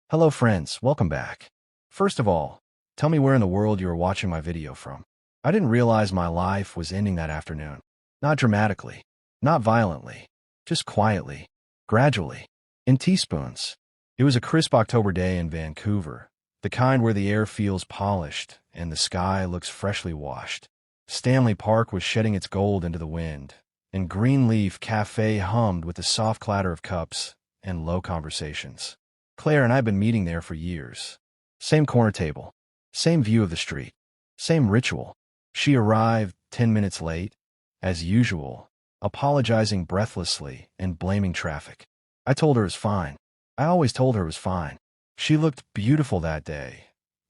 Hello friends, welcome back. First of all, tell me where in the world you are watching my video from. I didn't realize my life was ending that afternoon. Not dramatically, not violently, just quietly, gradually, in teaspoons. It was a crisp October day in Vancouver, the kind where the air feels polished and the sky looks freshly washed. Stanley Park was shedding its gold into the wind, and Greenleaf Café hummed with the soft clatter of cups and low conversations. Claire and I have been meeting there for years. Same corner table, same view of the street, same ritual. She arrived 10 minutes late, as usual, apologizing breathlessly and blaming traffic. I told her it was fine. I always told her it was fine. She looked beautiful that day.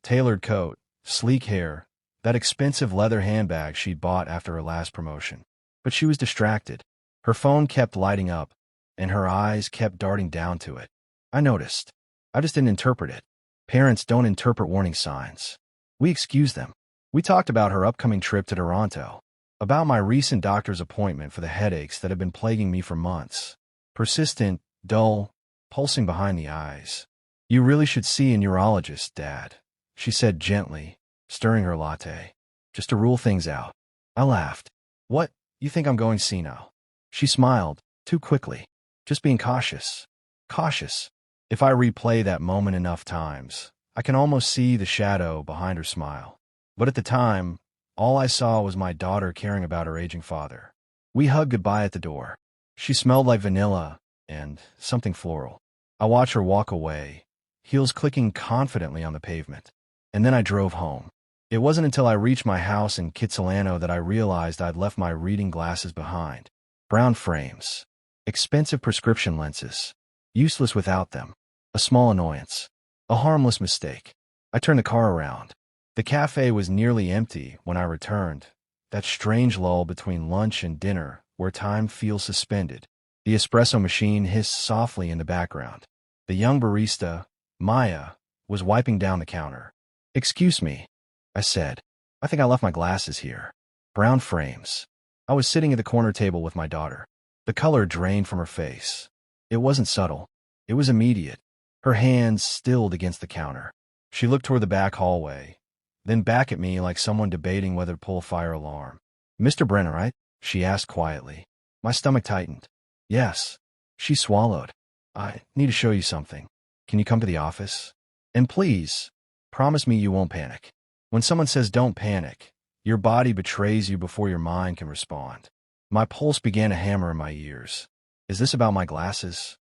Tailored coat, sleek hair, that expensive leather handbag she'd bought after her last promotion. But she was distracted. Her phone kept lighting up, and her eyes kept darting down to it. I noticed. I just didn't interpret it. Parents don't interpret warning signs. We excuse them. We talked about her upcoming trip to Toronto, about my recent doctor's appointment for the headaches that have been plaguing me for months. Persistent, dull, pulsing behind the eyes. You really should see a neurologist, Dad, she said gently, stirring her latte. Just to rule things out. I laughed. What? You think I'm going senile? She smiled, too quickly. Just being cautious. Cautious. If I replay that moment enough times, I can almost see the shadow behind her smile. But at the time, all I saw was my daughter caring about her aging father. We hugged goodbye at the door. She smelled like vanilla and something floral. I watched her walk away, heels clicking confidently on the pavement. And then I drove home. It wasn't until I reached my house in Kitsilano that I realized I'd left my reading glasses behind. Brown frames. Expensive prescription lenses. Useless without them. A small annoyance. A harmless mistake. I turned the car around. The cafe was nearly empty when I returned. That strange lull between lunch and dinner where time feels suspended. The espresso machine hissed softly in the background. The young barista, Maya, was wiping down the counter. "Excuse me," I said. "I think I left my glasses here." Brown frames. I was sitting at the corner table with my daughter. The color drained from her face. It wasn't subtle. It was immediate. Her hands stilled against the counter. She looked toward the back hallway, then back at me like someone debating whether to pull a fire alarm. "Mr. Brenner, right?" she asked quietly. My stomach tightened. "Yes." She swallowed. "I need to show you something. Can you come to the office? And please, promise me you won't panic." When someone says don't panic, your body betrays you before your mind can respond. My pulse began to hammer in my ears. "Is this about my glasses?"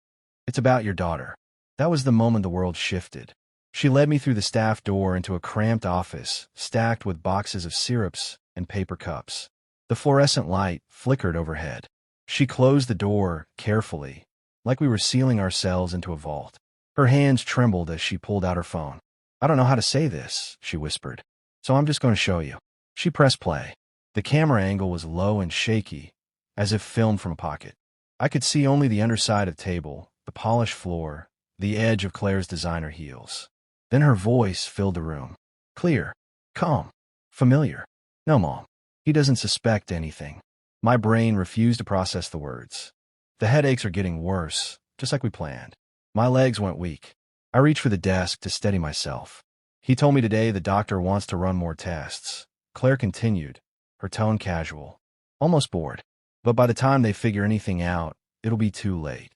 "It's about your daughter." That was the moment the world shifted. She led me through the staff door into a cramped office, stacked with boxes of syrups and paper cups. The fluorescent light flickered overhead. She closed the door carefully, like we were sealing ourselves into a vault. Her hands trembled as she pulled out her phone. "I don't know how to say this," she whispered, "so I'm just going to show you." She pressed play. The camera angle was low and shaky, as if filmed from a pocket. I could see only the underside of the table, the polished floor, the edge of Claire's designer heels. Then her voice filled the room. Clear, calm, familiar. "No, Mom. He doesn't suspect anything." My brain refused to process the words. "The headaches are getting worse, just like we planned." My legs went weak. I reached for the desk to steady myself. "He told me today the doctor wants to run more tests." Claire continued, her tone casual, almost bored. "But by the time they figure anything out, it'll be too late."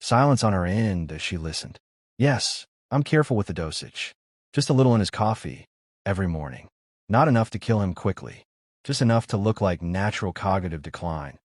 Silence on her end as she listened. "Yes, I'm careful with the dosage. Just a little in his coffee, every morning. Not enough to kill him quickly. Just enough to look like natural cognitive decline."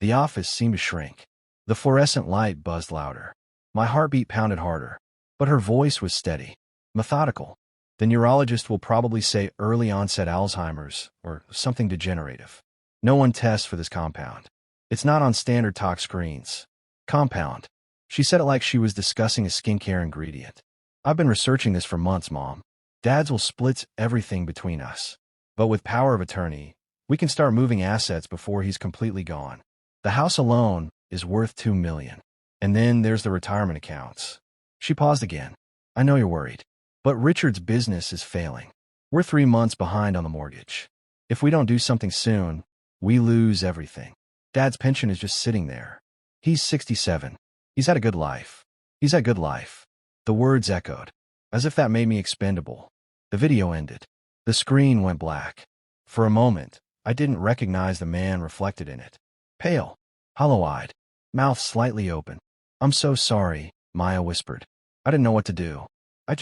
The office seemed to shrink. The fluorescent light buzzed louder. My heartbeat pounded harder. But her voice was steady, methodical. "The neurologist will probably say early onset Alzheimer's or something degenerative. No one tests for this compound. It's not on standard tox screens." Compound. She said it like she was discussing a skincare ingredient. "I've been researching this for months, Mom. Dad's will split everything between us. But with power of attorney, we can start moving assets before he's completely gone. The house alone is worth $2 million. And then there's the retirement accounts." She paused again. "I know you're worried. But Richard's business is failing. We're 3 months behind on the mortgage. If we don't do something soon, we lose everything. Dad's pension is just sitting there. He's 67. He's had a good life. He's had a good life." The words echoed. as if that made me expendable. The video ended. The screen went black. For a moment, I didn't recognize the man reflected in it. Pale, hollow-eyed, mouth slightly open. "I'm so sorry," Maya whispered. I didn't know what to do. I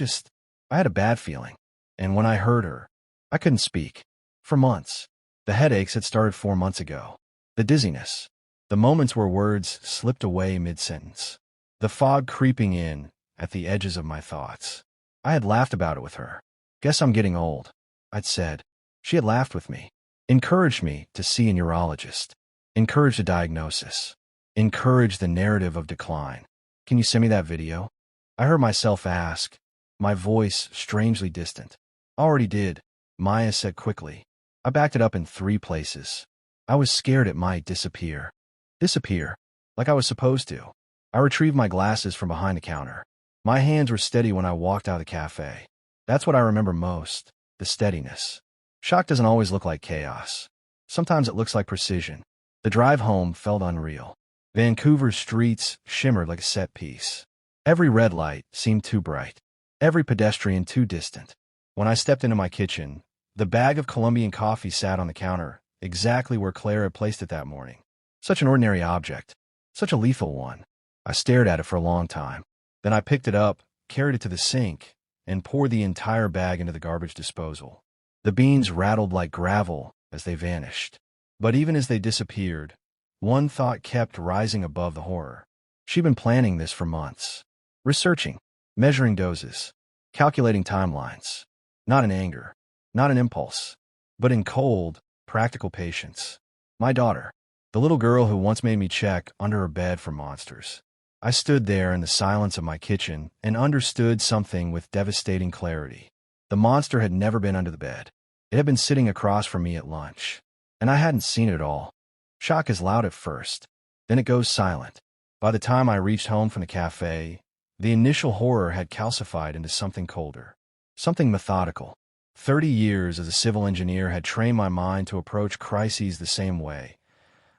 had a bad feeling. And when I heard her, I couldn't speak. For months. The headaches had started 4 months ago. The dizziness. The moments where words slipped away mid-sentence. The fog creeping in at the edges of my thoughts. I had laughed about it with her. "Guess I'm getting old," I'd said. She had laughed with me. Encouraged me to see a neurologist. Encouraged a diagnosis. Encouraged the narrative of decline. "Can you send me that video?" I heard myself ask, my voice strangely distant. "Already did," Maya said quickly. I backed it up in 3 places. I was scared it might disappear. Disappear, like I was supposed to. I retrieved my glasses from behind the counter. My hands were steady when I walked out of the cafe. That's what I remember most, the steadiness. Shock doesn't always look like chaos. Sometimes it looks like precision. The drive home felt unreal. Vancouver's streets shimmered like a set piece. Every red light seemed too bright. Every pedestrian too distant. When I stepped into my kitchen, the bag of Colombian coffee sat on the counter, exactly where Claire had placed it that morning. Such an ordinary object. Such a lethal one. I stared at it for a long time. Then I picked it up, carried it to the sink, and poured the entire bag into the garbage disposal. The beans rattled like gravel as they vanished. But even as they disappeared, one thought kept rising above the horror. She'd been planning this for months. Researching, measuring doses, calculating timelines. Not in anger, not in impulse, but in cold, practical patience. My daughter, the little girl who once made me check under her bed for monsters. I stood there in the silence of my kitchen and understood something with devastating clarity. The monster had never been under the bed. It had been sitting across from me at lunch. And I hadn't seen it at all. Shock is loud at first. Then it goes silent. By the time I reached home from the cafe, the initial horror had calcified into something colder. Something methodical. 30 years as a civil engineer had trained my mind to approach crises the same way.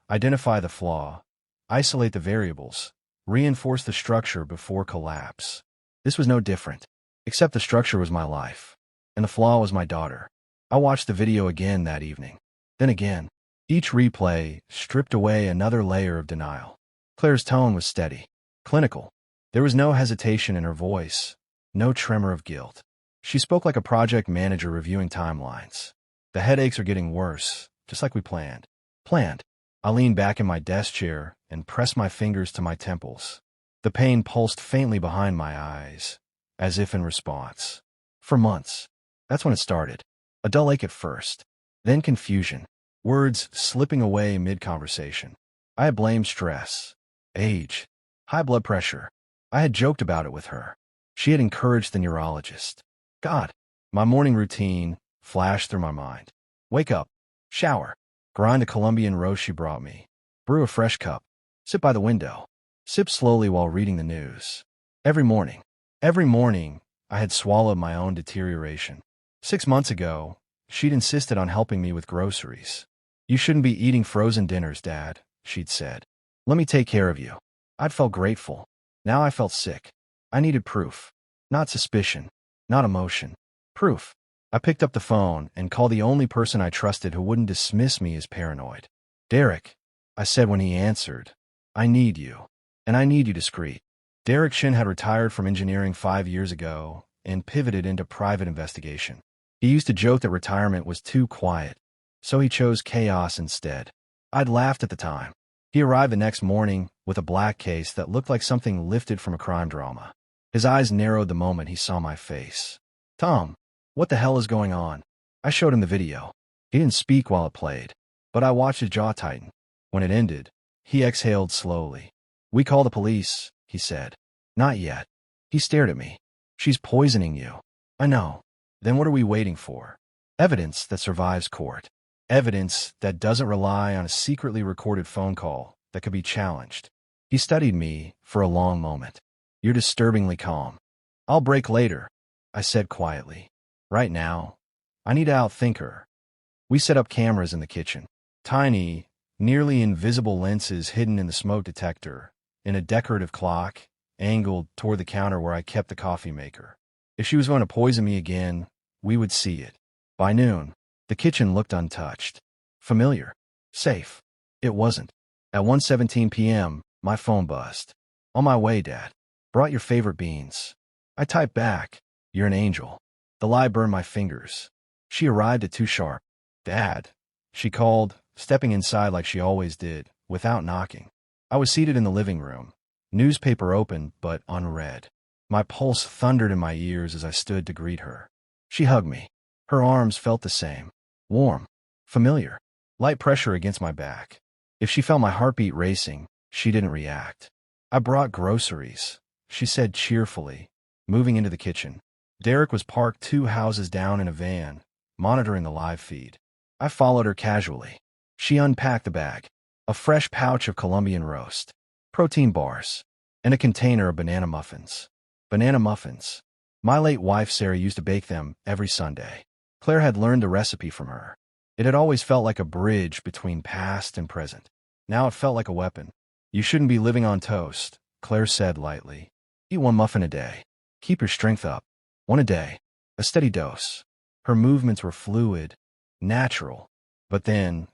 Identify the flaw, isolate the variables, reinforce the structure before collapse. This was no different, except the structure was my life, and the flaw was my daughter. I watched the video again that evening. Then again. Each replay stripped away another layer of denial. Claire's tone was steady, clinical. There was no hesitation in her voice, no tremor of guilt. She spoke like a project manager reviewing timelines. "The headaches are getting worse, just like we planned." Planned. I leaned back in my desk chair and pressed my fingers to my temples. The pain pulsed faintly behind my eyes, as if in response. For months. That's when it started. A dull ache at first, then confusion. Words slipping away mid-conversation. I had blamed stress, age, high blood pressure. I had joked about it with her. She had encouraged the neurologist. God, my morning routine flashed through my mind. Wake up, shower, grind the Colombian roast she brought me, brew a fresh cup, sit by the window, sip slowly while reading the news. Every morning, I had swallowed my own deterioration. 6 months ago, she'd insisted on helping me with groceries. "You shouldn't be eating frozen dinners, Dad," she'd said. "Let me take care of you." I'd felt grateful. Now I felt sick. I needed proof. Not suspicion. Not emotion. Proof. I picked up the phone and called the only person I trusted who wouldn't dismiss me as paranoid. "Derek," I said when he answered, "I need you. And I need you discreet." Derek Shin had retired from engineering 5 years ago and pivoted into private investigation. He used to joke that retirement was too quiet, so he chose chaos instead. I'd laughed at the time. He arrived the next morning with a black case that looked like something lifted from a crime drama. His eyes narrowed the moment he saw my face. "Tom, what the hell is going on?" I showed him the video. He didn't speak while it played, but I watched his jaw tighten. When it ended, he exhaled slowly. "We call the police," he said. "Not yet." He stared at me. "She's poisoning you." "I know." "Then what are we waiting for?" Evidence that survives court. Evidence that doesn't rely on a secretly recorded phone call that could be challenged. He studied me for a long moment. "You're disturbingly calm." "I'll break later," I said quietly. "Right now, I need to outthink her." We set up cameras in the kitchen. Tiny, nearly invisible lenses hidden in the smoke detector, in a decorative clock, angled toward the counter where I kept the coffee maker. If she was going to poison me again, we would see it. By noon, the kitchen looked untouched. Familiar. Safe. It wasn't. At 1:17 p.m., my phone buzzed. On my way, Dad. Brought your favorite beans. I typed back, "You're an angel." The lie burned my fingers. She arrived at too sharp. "Dad," she called, stepping inside like she always did, without knocking. I was seated in the living room, newspaper open but unread. My pulse thundered in my ears as I stood to greet her. She hugged me. Her arms felt the same. Warm. Familiar. Light pressure against my back. If she felt my heartbeat racing, she didn't react. "I brought groceries," she said cheerfully, moving into the kitchen. Derek was parked 2 houses down in a van, monitoring the live feed. I followed her casually. She unpacked the bag. A fresh pouch of Colombian roast, protein bars, and a container of banana muffins. Banana muffins. My late wife Sarah used to bake them every Sunday. Claire had learned the recipe from her. It had always felt like a bridge between past and present. Now it felt like a weapon. "You shouldn't be living on toast," Claire said lightly. "Eat 1 muffin a day. Keep your strength up. 1 a day. A steady dose." Her movements were fluid, natural. But then,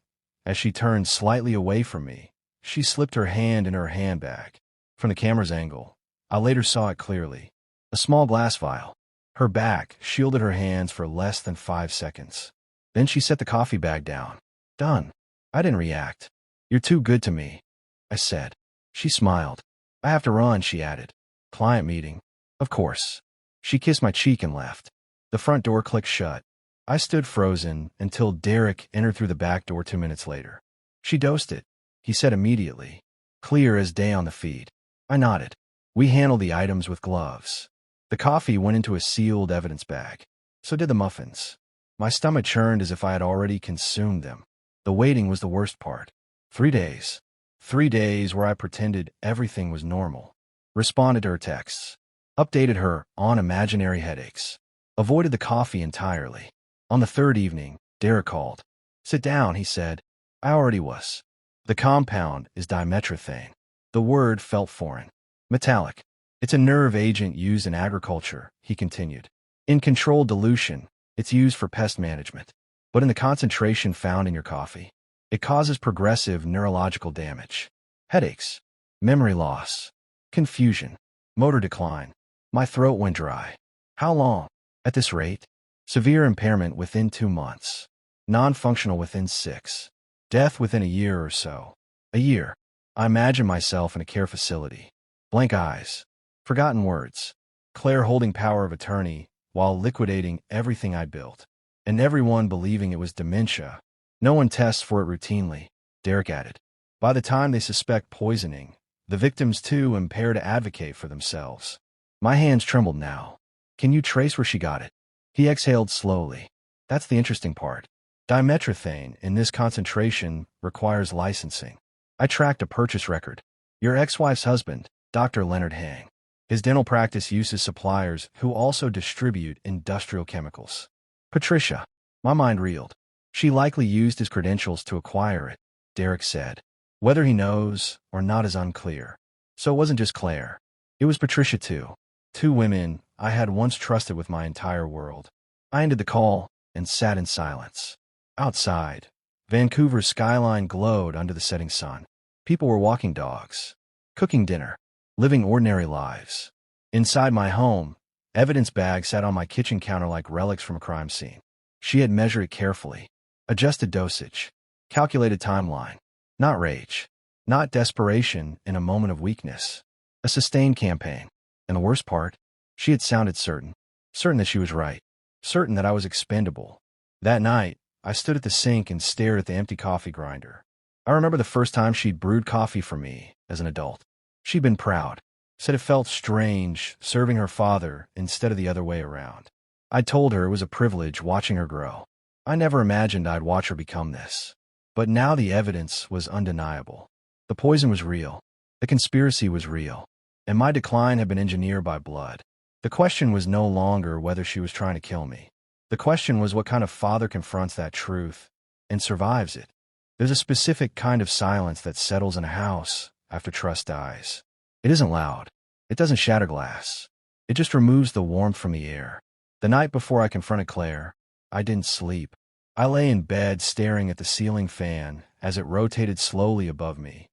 as she turned slightly away from me, she slipped her hand in her handbag. From the camera's angle, I later saw it clearly. A small glass vial. Her back shielded her hands for less than 5 seconds. Then she set the coffee bag down. "Done." I didn't react. "You're too good to me," I said. She smiled. "I have to run," she added. "Client meeting." "Of course." She kissed my cheek and left. The front door clicked shut. I stood frozen until Derek entered through the back door 2 minutes later. "She dosed it," he said immediately, clear as day on the feed. I nodded. We handled the items with gloves. The coffee went into a sealed evidence bag. So did the muffins. My stomach churned as if I had already consumed them. The waiting was the worst part. 3 days. 3 days where I pretended everything was normal. Responded to her texts. Updated her on imaginary headaches. Avoided the coffee entirely. On the 3rd evening, Derek called. "Sit down," he said. I already was. "The compound is dimethylmethane." The word felt foreign. "Metallic. It's a nerve agent used in agriculture," he continued. "In controlled dilution, it's used for pest management. But in the concentration found in your coffee, it causes progressive neurological damage. Headaches, memory loss, confusion, motor decline." My throat went dry. "How long?" "At this rate, severe impairment within 2 months. Non-functional within 6. Death within a year or so." A year. I imagined myself in a care facility. Blank eyes. Forgotten words. Claire holding power of attorney while liquidating everything I built. And everyone believing it was dementia. "No one tests for it routinely," Derek added. "By the time they suspect poisoning, the victims too impair to advocate for themselves." My hands trembled now. "Can you trace where she got it?" He exhaled slowly. "That's the interesting part. Dimethylmethane in this concentration requires licensing. I tracked a purchase record. Your ex-wife's husband, Dr. Leonard Hang. His dental practice uses suppliers who also distribute industrial chemicals." Patricia. My mind reeled. "She likely used his credentials to acquire it," Derek said. "Whether he knows or not is unclear." So it wasn't just Claire. It was Patricia too. 2 women I had once trusted with my entire world. I ended the call and sat in silence. Outside, Vancouver's skyline glowed under the setting sun. People were walking dogs, cooking dinner, living ordinary lives. Inside my home, evidence bags sat on my kitchen counter like relics from a crime scene. She had measured it carefully, adjusted dosage, calculated timeline. Not rage, not desperation in a moment of weakness. A sustained campaign. And the worst part, she had sounded certain. Certain that she was right. Certain that I was expendable. That night, I stood at the sink and stared at the empty coffee grinder. I remember the first time she'd brewed coffee for me as an adult. She'd been proud. Said it felt strange serving her father instead of the other way around. I told her it was a privilege watching her grow. I never imagined I'd watch her become this. But now the evidence was undeniable. The poison was real. The conspiracy was real. And my decline had been engineered by blood. The question was no longer whether she was trying to kill me. The question was what kind of father confronts that truth and survives it. There's a specific kind of silence that settles in a house after trust dies. It isn't loud. It doesn't shatter glass. It just removes the warmth from the air. The night before I confronted Claire, I didn't sleep. I lay in bed staring at the ceiling fan as it rotated slowly above me,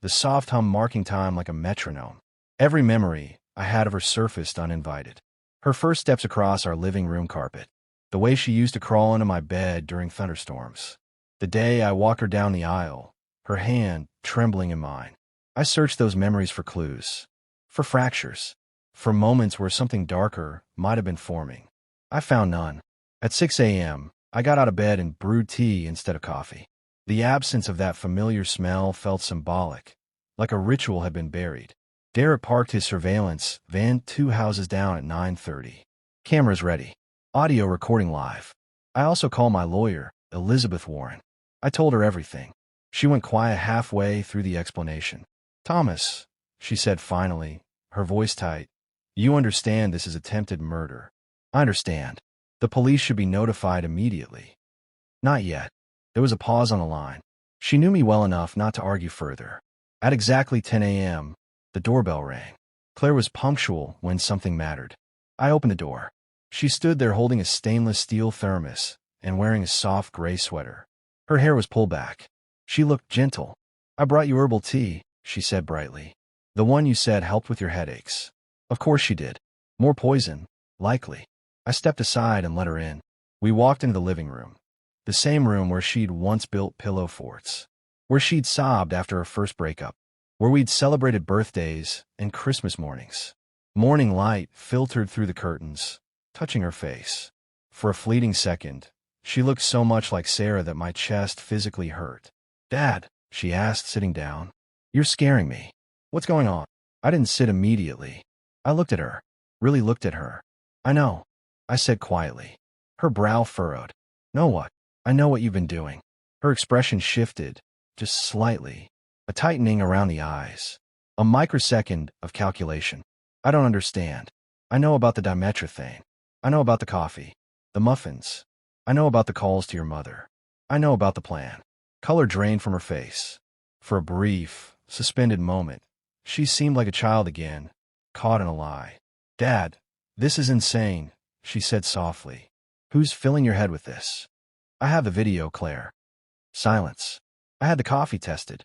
the soft hum marking time like a metronome. Every memory I had of her surfaced uninvited. Her first steps across our living room carpet, the way she used to crawl into my bed during thunderstorms, the day I walked her down the aisle, her hand trembling in mine. I searched those memories for clues, for fractures, for moments where something darker might have been forming. I found none. At 6 a.m., I got out of bed and brewed tea instead of coffee. The absence of that familiar smell felt symbolic, like a ritual had been buried. Derek parked his surveillance van 2 houses down at 9:30. Cameras ready. Audio recording live. I also called my lawyer, Elizabeth Warren. I told her everything. She went quiet halfway through the explanation. "Thomas," she said finally, her voice tight, "you understand this is attempted murder." "I understand. The police should be notified immediately." "Not yet." There was a pause on the line. She knew me well enough not to argue further. At exactly 10 a.m., the doorbell rang. Claire was punctual when something mattered. I opened the door. She stood there holding a stainless steel thermos and wearing a soft gray sweater. Her hair was pulled back. She looked gentle. "I brought you herbal tea," she said brightly. "The one you said helped with your headaches." Of course she did. More poison, likely. I stepped aside and let her in. We walked into the living room, the same room where she'd once built pillow forts, where she'd sobbed after her first breakup, where we'd celebrated birthdays and Christmas mornings. Morning light filtered through the curtains, touching her face. For a fleeting second, she looked so much like Sarah that my chest physically hurt. "Dad," she asked, sitting down, "you're scaring me. What's going on?" I didn't sit immediately. I looked at her, really looked at her. "I know," I said quietly. Her brow furrowed. "Know what?" "I know what you've been doing." Her expression shifted, just slightly, a tightening around the eyes, a microsecond of calculation. "I don't understand. I know about the dimetrodane. I know about the coffee, the muffins. I know about the calls to your mother. I know about the plan." Color drained from her face. For a brief, suspended moment, she seemed like a child again, caught in a lie. "Dad, this is insane," she said softly. "Who's filling your head with this?" "I have the video, Claire." Silence. "I had the coffee tested."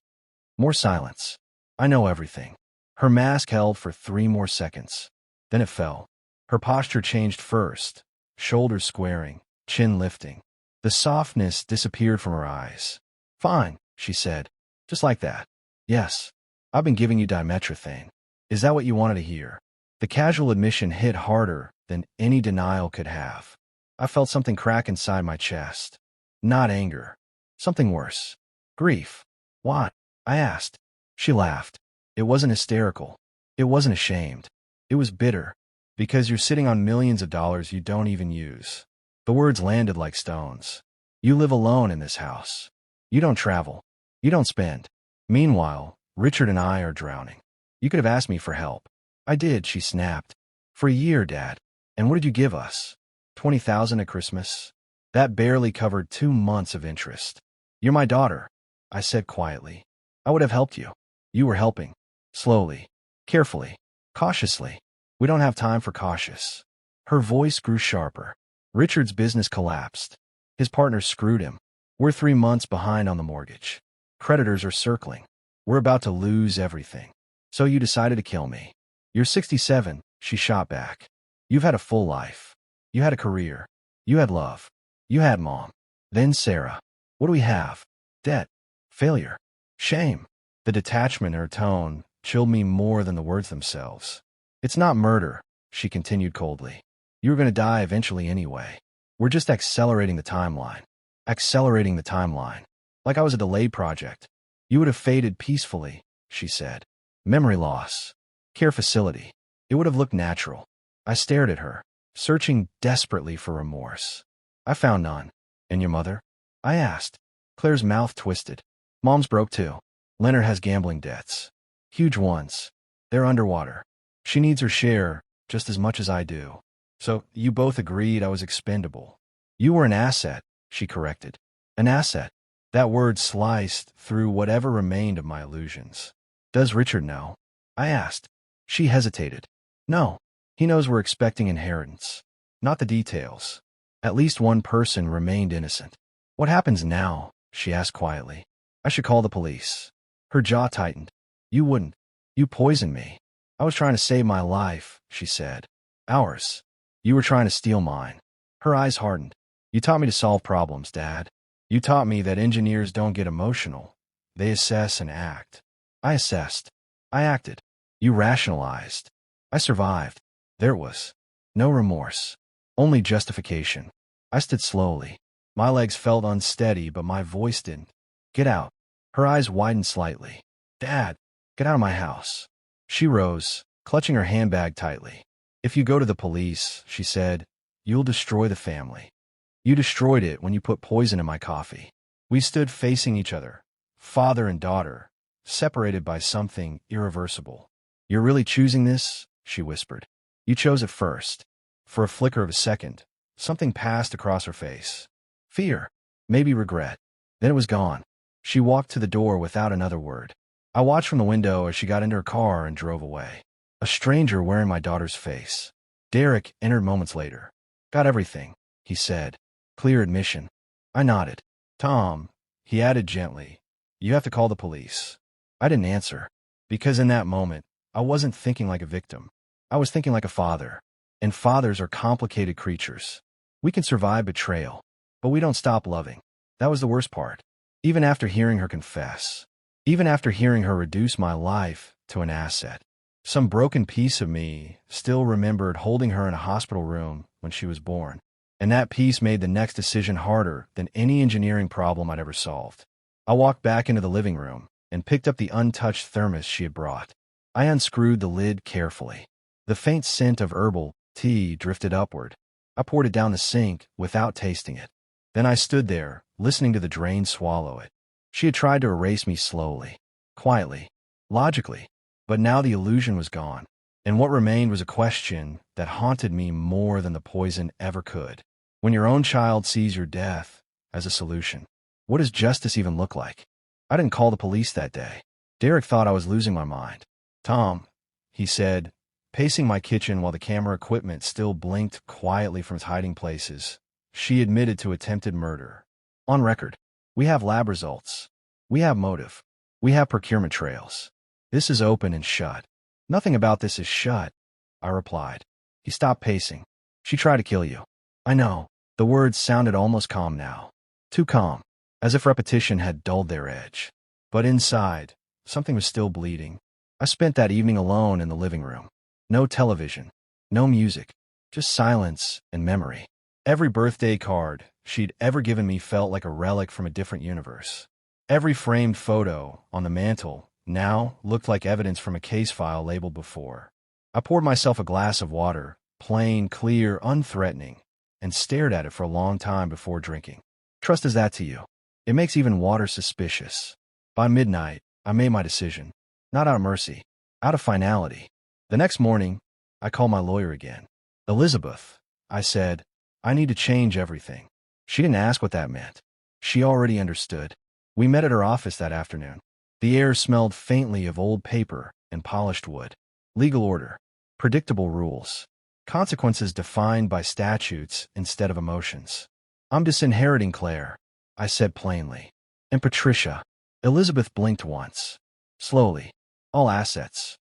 More silence. "I know everything." Her mask held for 3 more seconds. Then it fell. Her posture changed first, shoulders squaring, chin lifting. The softness disappeared from her eyes. "Fine," she said. "Just like that." "Yes. I've been giving you dimetrodane. Is that what you wanted to hear?" The casual admission hit harder than any denial could have. I felt something crack inside my chest. Not anger. Something worse. Grief. "Why?" I asked. She laughed. It wasn't hysterical. It wasn't ashamed. It was bitter. "Because you're sitting on millions of dollars you don't even use." The words landed like stones. "You live alone in this house. You don't travel. You don't spend. Meanwhile, Richard and I are drowning. You could have asked me for help." "I did," she snapped. "For a year, Dad. And what did you give us? 20,000 at Christmas? That barely covered 2 months of interest." "You're my daughter," I said quietly. "I would have helped you." "You were helping. Slowly. Carefully. Cautiously." "We don't have time for cautious." Her voice grew sharper. "Richard's business collapsed. His partner screwed him. We're 3 months behind on the mortgage. Creditors are circling. We're about to lose everything. So you decided to kill me." "You're 67, she shot back. "You've had a full life. You had a career. You had love. You had Mom. Then Sarah. What do we have? Debt. Failure. Shame." The detachment in her tone chilled me more than the words themselves. "It's not murder," she continued coldly. "You were going to die eventually anyway. We're just accelerating the timeline." Accelerating the timeline. Like I was a delayed project. "You would have faded peacefully," she said. "Memory loss. Care facility. It would have looked natural." I stared at her, searching desperately for remorse. I found none. "And your mother?" I asked. Claire's mouth twisted. "Mom's broke too. Leonard has gambling debts. Huge ones. They're underwater. She needs her share just as much as I do. So you both agreed I was expendable." "You were an asset," she corrected. "An asset." That word sliced through whatever remained of my illusions. "Does Richard know?" I asked. She hesitated. "No. He knows we're expecting inheritance, not the details. At least one person remained innocent. What happens now? She asked quietly. I should call the police. Her jaw tightened. You wouldn't. You poisoned me. I was trying to save my life, she said. Ours. You were trying to steal mine. Her eyes hardened. You taught me to solve problems, Dad. You taught me that engineers don't get emotional. They assess and act. I assessed. I acted. You rationalized. I survived. There it was. No remorse. Only justification. I stood slowly. My legs felt unsteady, but my voice didn't. Get out. Her eyes widened slightly. Dad, get out of my house. She rose, clutching her handbag tightly. If you go to the police, she said, you'll destroy the family. You destroyed it when you put poison in my coffee. We stood facing each other, father and daughter, separated by something irreversible. You're really choosing this? She whispered. You chose it first. For a flicker of a second, something passed across her face. Fear. Maybe regret. Then it was gone. She walked to the door without another word. I watched from the window as she got into her car and drove away. A stranger wearing my daughter's face. Derek entered moments later. Got everything, he said. Clear admission. I nodded. Tom, he added gently, you have to call the police. I didn't answer, because in that moment, I wasn't thinking like a victim. I was thinking like a father. And fathers are complicated creatures. We can survive betrayal, but we don't stop loving. That was the worst part. Even after hearing her confess, even after hearing her reduce my life to an asset, some broken piece of me still remembered holding her in a hospital room when she was born. And that piece made the next decision harder than any engineering problem I'd ever solved. I walked back into the living room and picked up the untouched thermos she had brought. I unscrewed the lid carefully. The faint scent of herbal tea drifted upward. I poured it down the sink without tasting it. Then I stood there, listening to the drain swallow it. She had tried to erase me slowly, quietly, logically, but now the illusion was gone, and what remained was a question that haunted me more than the poison ever could. When your own child sees your death as a solution, what does justice even look like? I didn't call the police that day. Derek thought I was losing my mind. Tom, he said, pacing my kitchen while the camera equipment still blinked quietly from its hiding places. She admitted to attempted murder. On record. We have lab results. We have motive. We have procurement trails. This is open and shut. Nothing about this is shut, I replied. He stopped pacing. She tried to kill you. I know. The words sounded almost calm now. Too calm, as if repetition had dulled their edge. But inside, something was still bleeding. I spent that evening alone in the living room. No television, no music, just silence and memory. Every birthday card she'd ever given me felt like a relic from a different universe. Every framed photo on the mantel now looked like evidence from a case file labeled before. I poured myself a glass of water, plain, clear, unthreatening, and stared at it for a long time before drinking. Trust is that to you? It makes even water suspicious. By midnight, I made my decision. Not out of mercy, out of finality. The next morning, I called my lawyer again. Elizabeth, I said, I need to change everything. She didn't ask what that meant. She already understood. We met at her office that afternoon. The air smelled faintly of old paper and polished wood. Legal order. Predictable rules. Consequences defined by statutes instead of emotions. I'm disinheriting Claire, I said plainly. And Patricia. Elizabeth blinked once. Slowly. All assets.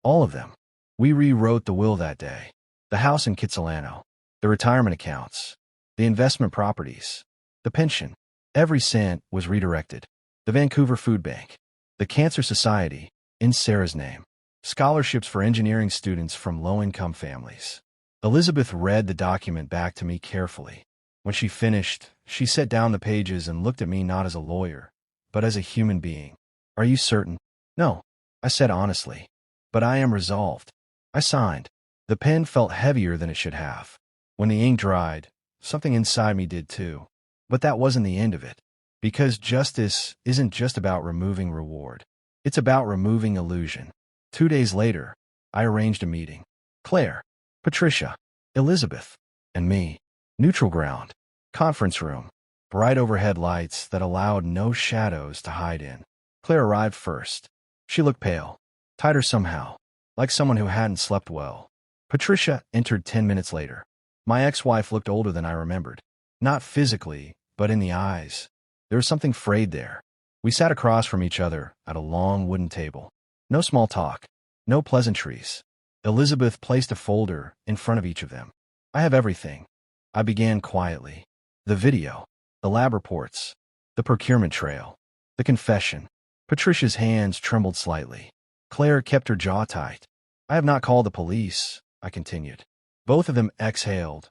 All of them. We rewrote the will that day. The house in Kitsilano. The retirement accounts. The investment properties. The pension. Every cent was redirected. The Vancouver Food Bank. The Cancer Society, in Sarah's name. Scholarships for engineering students from low-income families. Elizabeth read the document back to me carefully. When she finished, she set down the pages and looked at me not as a lawyer, but as a human being. Are you certain? No, I said honestly. But I am resolved. I signed. The pen felt heavier than it should have. When the ink dried, something inside me did too. But that wasn't the end of it. Because justice isn't just about removing reward. It's about removing illusion. 2 days later, I arranged a meeting. Claire, Patricia, Elizabeth, and me. Neutral ground. Conference room. Bright overhead lights that allowed no shadows to hide in. Claire arrived first. She looked pale. Tighter somehow. Like someone who hadn't slept well. Patricia entered 10 minutes later. My ex-wife looked older than I remembered. Not physically, but in the eyes. There was something frayed there. We sat across from each other at a long wooden table. No small talk. No pleasantries. Elizabeth placed a folder in front of each of them. I have everything. I began quietly. The video. The lab reports. The procurement trail. The confession. Patricia's hands trembled slightly. Claire kept her jaw tight. I have not called the police, I continued. Both of them exhaled,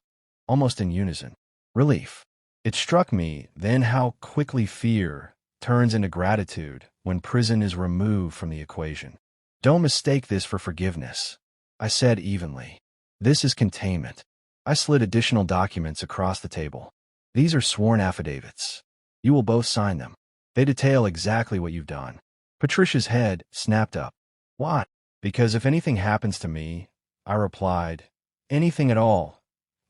almost in unison. Relief. It struck me then how quickly fear turns into gratitude when prison is removed from the equation. Don't mistake this for forgiveness, I said evenly. This is containment. I slid additional documents across the table. These are sworn affidavits. You will both sign them. They detail exactly what you've done. Patricia's head snapped up. Why? Because if anything happens to me, I replied, anything at all,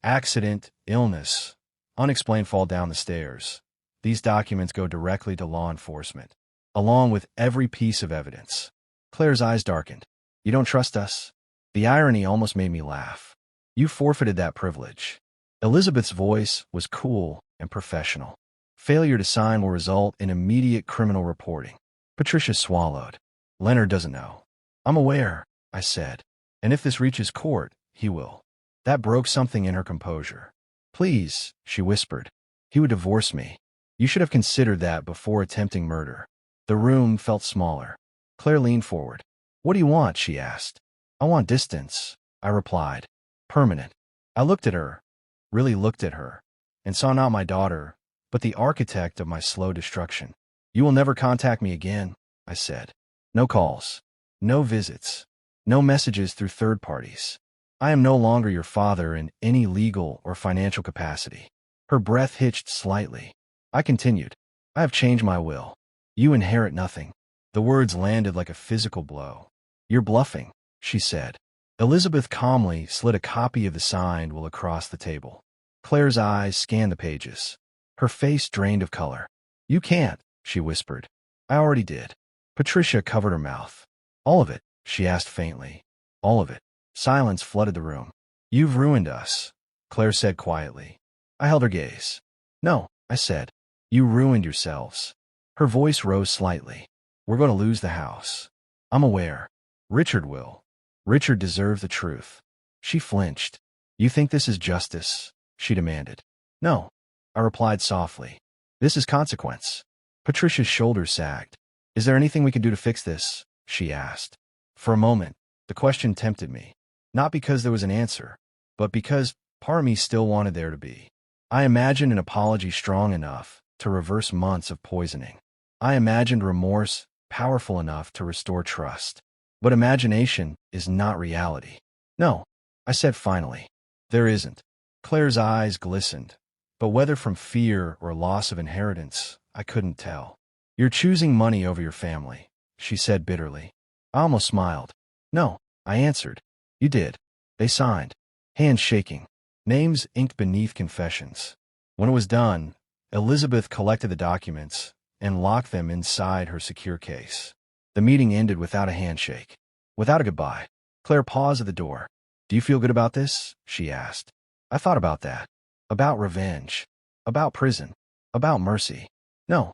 accident, illness, unexplained fall down the stairs, these documents go directly to law enforcement, along with every piece of evidence. Claire's eyes darkened. You don't trust us? The irony almost made me laugh. You forfeited that privilege. Elizabeth's voice was cool and professional. Failure to sign will result in immediate criminal reporting. Patricia swallowed. Leonard doesn't know. I'm aware, I said. And if this reaches court, he will. That broke something in her composure. Please, she whispered. He would divorce me. You should have considered that before attempting murder. The room felt smaller. Claire leaned forward. What do you want? She asked. I want distance, I replied. Permanent. I looked at her, really looked at her, and saw not my daughter, but the architect of my slow destruction. You will never contact me again, I said. No calls. No visits. No messages through third parties. I am no longer your father in any legal or financial capacity. Her breath hitched slightly. I continued. I have changed my will. You inherit nothing. The words landed like a physical blow. You're bluffing, she said. Elizabeth calmly slid a copy of the signed will across the table. Claire's eyes scanned the pages. Her face drained of color. You can't, she whispered. I already did. Patricia covered her mouth. All of it, she asked faintly. All of it. Silence flooded the room. You've ruined us, Claire said quietly. I held her gaze. No, I said. You ruined yourselves. Her voice rose slightly. We're going to lose the house. I'm aware. Richard will. Richard deserves the truth. She flinched. You think this is justice? She demanded. No, I replied softly. This is consequence. Patricia's shoulders sagged. Is there anything we can do to fix this? She asked. For a moment, the question tempted me. Not because there was an answer, but because part of me still wanted there to be. I imagined an apology strong enough to reverse months of poisoning. I imagined remorse powerful enough to restore trust. But imagination is not reality. No, I said finally. There isn't. Claire's eyes glistened, but whether from fear or loss of inheritance, I couldn't tell. You're choosing money over your family, she said bitterly. I almost smiled. No, I answered. You did. They signed. Hands shaking. Names inked beneath confessions. When it was done, Elizabeth collected the documents and locked them inside her secure case. The meeting ended without a handshake, without a goodbye. Claire paused at the door. Do you feel good about this? She asked. I thought about that. About revenge. About prison. About mercy. No,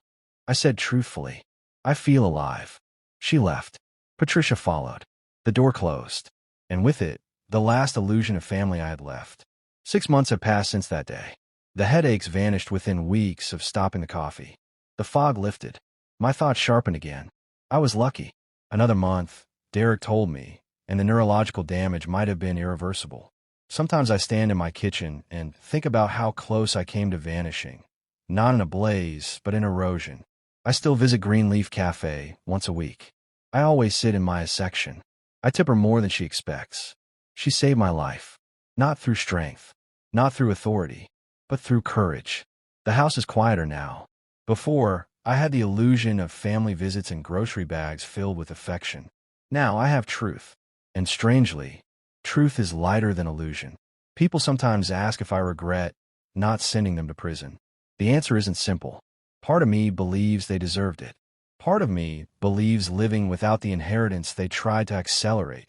I said truthfully. I feel alive. She left. Patricia followed. The door closed. And with it, the last illusion of family I had left. 6 months had passed since that day. The headaches vanished within weeks of stopping the coffee. The fog lifted. My thoughts sharpened again. I was lucky. Another month, Derek told me, and the neurological damage might have been irreversible. Sometimes I stand in my kitchen and think about how close I came to vanishing. Not in a blaze, but in erosion. I still visit Greenleaf Café once a week. I always sit in Maya's section. I tip her more than she expects. She saved my life. Not through strength, not through authority, but through courage. The house is quieter now. Before, I had the illusion of family visits and grocery bags filled with affection. Now I have truth. And strangely, truth is lighter than illusion. People sometimes ask if I regret not sending them to prison. The answer isn't simple. Part of me believes they deserved it. Part of me believes living without the inheritance they tried to accelerate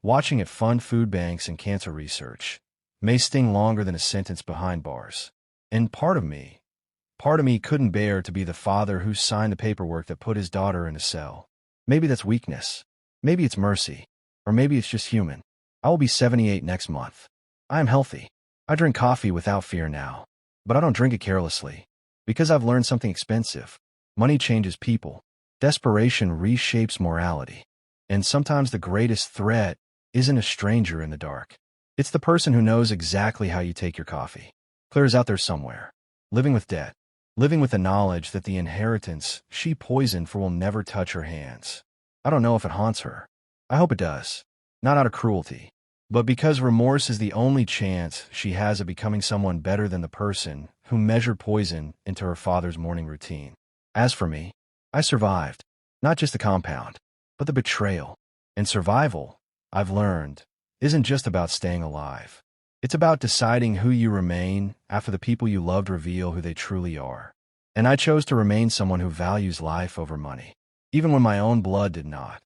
watching it fund food banks and cancer research, may sting longer than a sentence behind bars. And part of me couldn't bear to be the father who signed the paperwork that put his daughter in a cell. Maybe that's weakness. Maybe it's mercy. Or maybe it's just human. I will be 78 next month. I am healthy. I drink coffee without fear now. But I don't drink it carelessly. Because I've learned something expensive. Money changes people. Desperation reshapes morality. And sometimes the greatest threat isn't a stranger in the dark. It's the person who knows exactly how you take your coffee. Claire's out there somewhere. Living with debt. Living with the knowledge that the inheritance she poisoned for will never touch her hands. I don't know if it haunts her. I hope it does. Not out of cruelty. But because remorse is the only chance she has of becoming someone better than the person who measured poison into her father's morning routine. As for me, I survived. Not just the compound, but the betrayal. And survival, I've learned, isn't just about staying alive. It's about deciding who you remain after the people you loved reveal who they truly are. And I chose to remain someone who values life over money, even when my own blood did not.